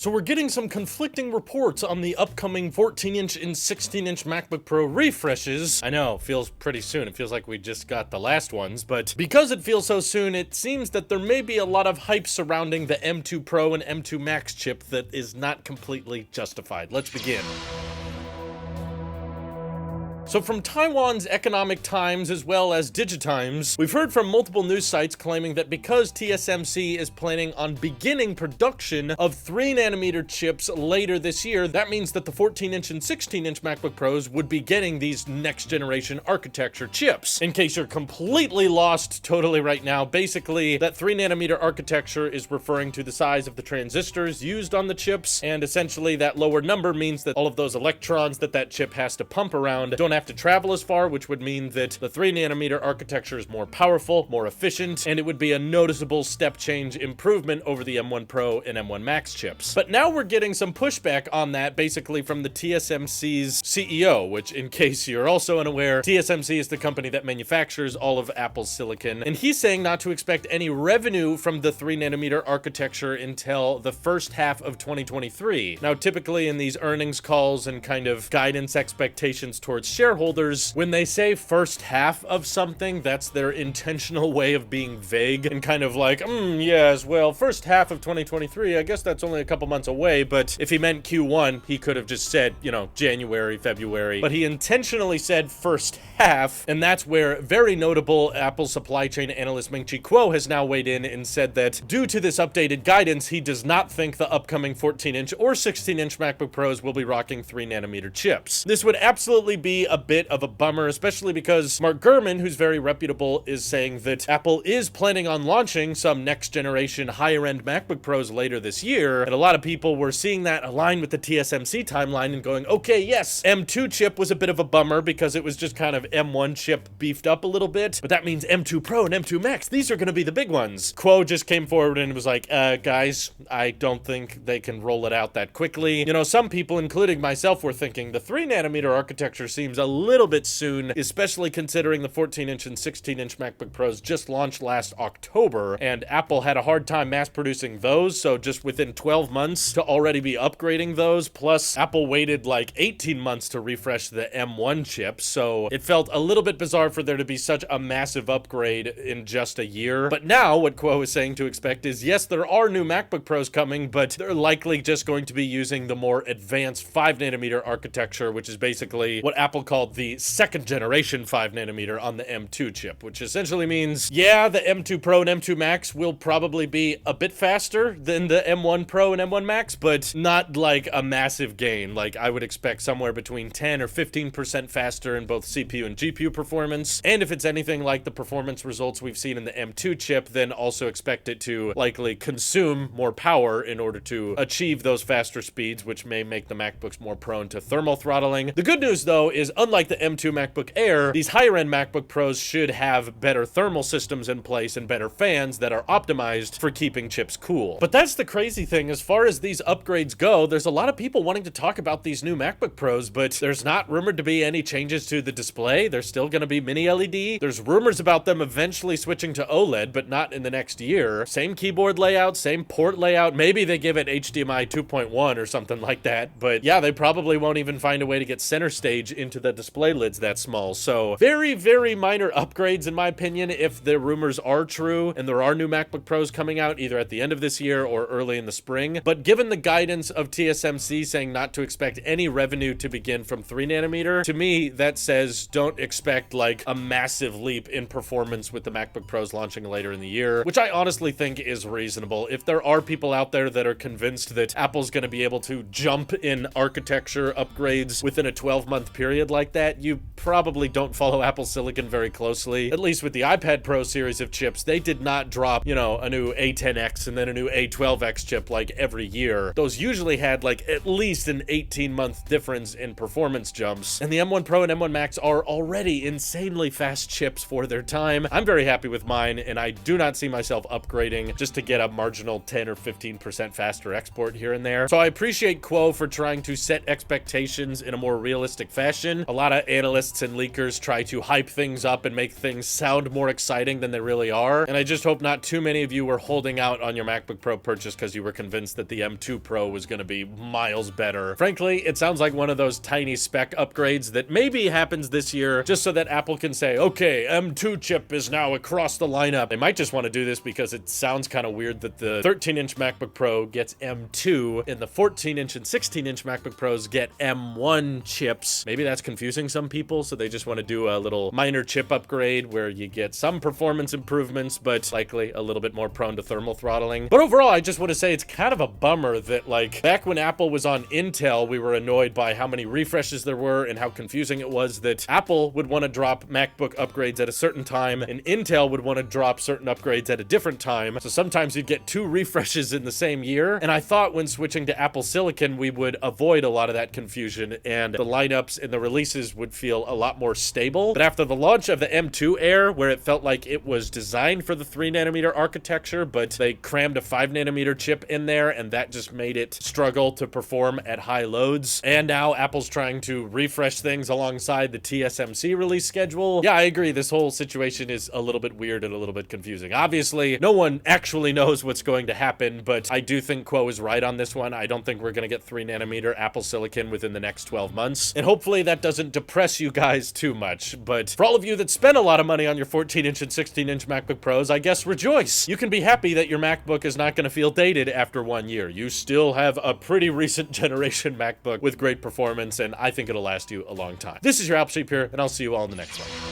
So we're getting some conflicting reports on the upcoming 14-inch and 16-inch MacBook Pro refreshes. I know, feels pretty soon. It feels like we just got the last ones, but because it feels so soon, it seems that there may be a lot of hype surrounding the M2 Pro and M2 Max chip that is not completely justified. Let's begin. So from Taiwan's Economic Times as well as Digitimes, we've heard from multiple news sites claiming that because TSMC is planning on beginning production of 3nm chips later this year, that means that the 14-inch and 16-inch MacBook Pros would be getting these next-generation architecture chips. In case you're completely lost totally right now, basically that 3nm architecture is referring to the size of the transistors used on the chips, and essentially that lower number means that all of those electrons that chip has to pump around don't have to travel as far, which would mean that the 3nm architecture is more powerful, more efficient, and it would be a noticeable step change improvement over the M1 Pro and M1 Max chips. But now we're getting some pushback on that, basically from the TSMC's CEO, which, in case you're also unaware, TSMC is the company that manufactures all of Apple's silicon, and he's saying not to expect any revenue from the 3nm architecture until the first half of 2023. Now, typically in these earnings calls and kind of guidance expectations towards shareholders, when they say first half of something, that's their intentional way of being vague and kind of like, yes, well, first half of 2023, I guess that's only a couple months away, but if he meant Q1, he could have just said, January, February, but he intentionally said first half, and that's where very notable Apple supply chain analyst Ming-Chi Kuo has now weighed in and said that due to this updated guidance, he does not think the upcoming 14-inch or 16-inch MacBook Pros will be rocking 3nm chips. This would absolutely be a bit of a bummer, especially because Mark Gurman, who's very reputable, is saying that Apple is planning on launching some next-generation higher-end MacBook Pros later this year, and a lot of people were seeing that align with the TSMC timeline and going, okay, yes, M2 chip was a bit of a bummer because it was just kind of M1 chip beefed up a little bit, but that means M2 Pro and M2 Max, these are going to be the big ones. Kuo just came forward and was like, guys, I don't think they can roll it out that quickly. Some people, including myself, were thinking the 3nm architecture seems a little bit soon, especially considering the 14-inch and 16-inch MacBook Pros just launched last October, and Apple had a hard time mass producing those, so just within 12 months to already be upgrading those, plus Apple waited like 18 months to refresh the M1 chip, so it felt a little bit bizarre for there to be such a massive upgrade in just a year. But now what Kuo is saying to expect is, yes, there are new MacBook Pros coming, but they're likely just going to be using the more advanced 5nm architecture, which is basically what Apple called the second generation 5nm on the M2 chip, which essentially means, yeah, the M2 Pro and M2 Max will probably be a bit faster than the M1 Pro and M1 Max, but not like a massive gain. Like, I would expect somewhere between 10 or 15% faster in both CPU and GPU performance, and if it's anything like the performance results we've seen in the M2 chip, then also expect it to likely consume more power in order to achieve those faster speeds, which may make the MacBooks more prone to thermal throttling. The good news, though, is unlike the M2 MacBook Air, these higher-end MacBook Pros should have better thermal systems in place and better fans that are optimized for keeping chips cool. But that's the crazy thing. As far as these upgrades go, there's a lot of people wanting to talk about these new MacBook Pros, but there's not rumored to be any changes to the display. There's still going to be mini LED. There's rumors about them eventually switching to OLED, but not in the next year. Same keyboard layout, same port layout. Maybe they give it HDMI 2.1 or something like that, but yeah, they probably won't even find a way to get center stage into the display lids that small. So very, very minor upgrades in my opinion, if the rumors are true and there are new MacBook Pros coming out either at the end of this year or early in the spring. But given the guidance of TSMC saying not to expect any revenue to begin from 3nm, to me that says don't expect like a massive leap in performance with the MacBook Pros launching later in the year, which I honestly think is reasonable. If there are people out there that are convinced that Apple's going to be able to jump in architecture upgrades within a 12-month period like that, you probably don't follow Apple Silicon very closely. At least with the iPad Pro series of chips, they did not drop, a new A10X and then a new A12X chip like every year. Those usually had like at least an 18-month difference in performance jumps, and the M1 Pro and M1 Max are already insanely fast chips for their time. I'm very happy with mine, and I do not see myself upgrading just to get a marginal 10 or 15% faster export here and there. So I appreciate Kuo for trying to set expectations in a more realistic fashion. a lot of analysts and leakers try to hype things up and make things sound more exciting than they really are. And I just hope not too many of you were holding out on your MacBook Pro purchase because you were convinced that the M2 Pro was going to be miles better. Frankly, it sounds like one of those tiny spec upgrades that maybe happens this year just so that Apple can say, okay, M2 chip is now across the lineup. They might just want to do this because it sounds kind of weird that the 13-inch MacBook Pro gets M2 and the 14-inch and 16-inch MacBook Pros get M1 chips. Maybe that's confusing some people, so they just want to do a little minor chip upgrade where you get some performance improvements, but likely a little bit more prone to thermal throttling. But overall, I just want to say it's kind of a bummer that, like, back when Apple was on Intel, we were annoyed by how many refreshes there were and how confusing it was that Apple would want to drop MacBook upgrades at a certain time and Intel would want to drop certain upgrades at a different time. So sometimes you'd get 2 refreshes in the same year. And I thought when switching to Apple Silicon, we would avoid a lot of that confusion and the lineups and the releases would feel a lot more stable. But after the launch of the M2 Air, where it felt like it was designed for the 3nm architecture, but they crammed a 5nm chip in there and that just made it struggle to perform at high loads. And now Apple's trying to refresh things alongside the TSMC release schedule. Yeah, I agree. This whole situation is a little bit weird and a little bit confusing. Obviously, no one actually knows what's going to happen, but I do think Quo is right on this one. I don't think we're going to get 3nm Apple Silicon within the next 12 months. And hopefully that doesn't depress you guys too much. But for all of you that spend a lot of money on your 14-inch and 16-inch MacBook Pros, I guess rejoice. You can be happy that your MacBook is not going to feel dated after 1 year. You still have a pretty recent generation MacBook with great performance, and I think it'll last you a long time. This is your Apple Sheep here, and I'll see you all in the next one.